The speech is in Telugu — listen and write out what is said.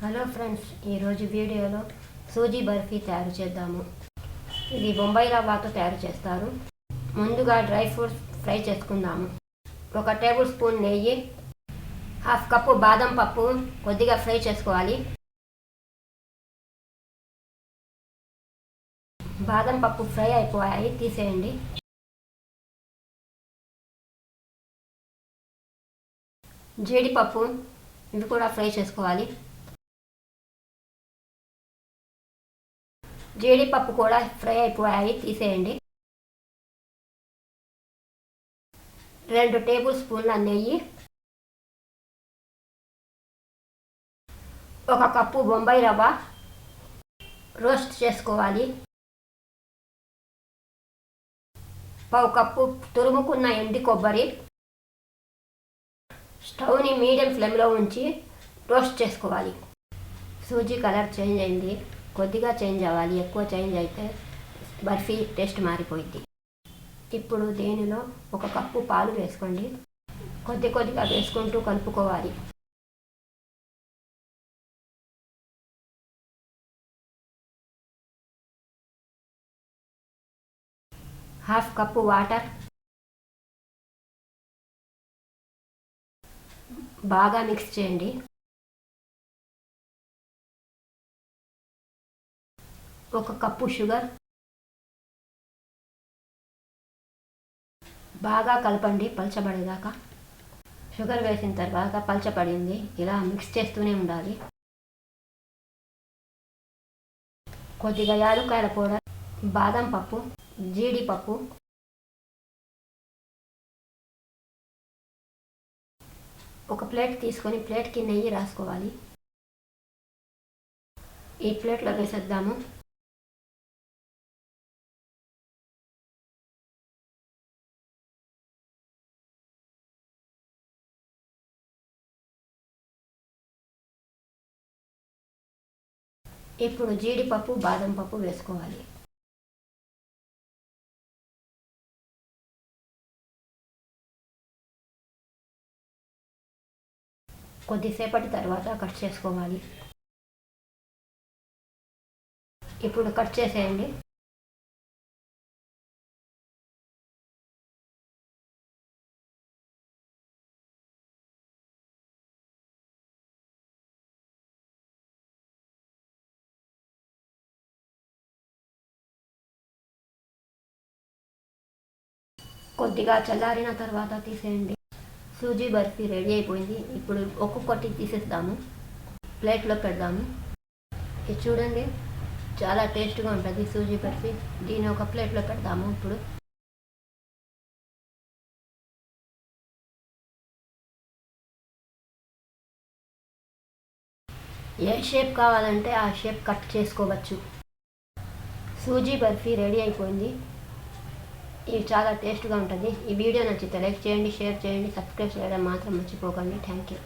హలో ఫ్రెండ్స్, ఈరోజు వీడియోలో సూజీ బర్ఫీ తయారు చేద్దాము. ఇది బొంబాయి రవ్వతో తయారు చేస్తారు. ముందుగా డ్రై ఫ్రూట్స్ ఫ్రై చేసుకుందాము. 1 టేబుల్ స్పూన్ నెయ్యి, 1/2 కప్పు బాదం పప్పు కొద్దిగా ఫ్రై చేసుకోవాలి. బాదం పప్పు ఫ్రై అయిపోయాయి, తీసేయండి. జీడిపప్పు ఇవి కూడా ఫ్రై చేసుకోవాలి. జీడిపప్పు కూడా ఫ్రై అయిపోయాయి, తీసేయండి. 2 టేబుల్ స్పూన్ల నెయ్యి, 1 కప్పు బొంబాయి రవ్వ రోస్ట్ చేసుకోవాలి. 1/2 కప్పు తురుముకున్న ఎండి కొబ్బరి. స్టవ్ని మీడియం ఫ్లేమ్లో ఉంచి రోస్ట్ చేసుకోవాలి. సూజీ కలర్ చేంజ్ అయింది, కొద్దిగా చేంజ్ అవ్వాలి. ఎక్కువ చేంజ్ అయితే బర్ఫీ టేస్ట్ మారిపోయింది. ఇప్పుడు దీనిలో 1 కప్పు పాలు వేసుకోండి. కొద్దిగా వేసుకుంటూ కలుపుకోవాలి. హాఫ్ కప్పు వాటర్, బాగా మిక్స్ చేయండి. 1 కప్పు షుగర్, బాగా కలపండి పలచబడేదాకా. షుగర్ వేసిన తర్వాత పలచబడింది, ఇలా మిక్స్ చేస్తూనే ఉండాలి. కొద్దిగా యాలక్కాయల పౌడర్, బాదం పప్పు, జీడిపప్పు, ఒక ప్లేట్ తీసుకొని ప్లేట్కి నెయ్యి రాసుకోవాలి. ఈ ప్లేట్లో వేసేద్దాము. ఇప్పుడు జీడిపప్పు, బాదం పప్పు వేసుకోవాలి. కొద్దిసేపటి తర్వాత కట్ చేసుకోవాలి. ఇప్పుడు కట్ చేసేయండి. కొద్దిగా చల్లారిన తర్వాత తీసేయండి. సూజీ బర్ఫీ రెడీ అయిపోయింది. ఇప్పుడు ఒక్కొక్కటి తీసేద్దాము, ప్లేట్లో పెడదాము. ఇది చూడండి, చాలా టేస్ట్గా ఉంటుంది సూజీ బర్ఫీ. దీన్ని ఒక ప్లేట్లో పెడదాము. ఇప్పుడు ఏ షేప్ కావాలంటే ఆ షేప్ కట్ చేసుకోవచ్చు. సూజీ బర్ఫీ రెడీ అయిపోయింది. ఇది చాలా టేస్ట్గా ఉంటుంది. ఈ వీడియో నచ్చితే లైక్ చేయండి, షేర్ చేయండి, సబ్స్క్రైబ్ చేయడం మాత్రం మర్చిపోకండి. Thank you.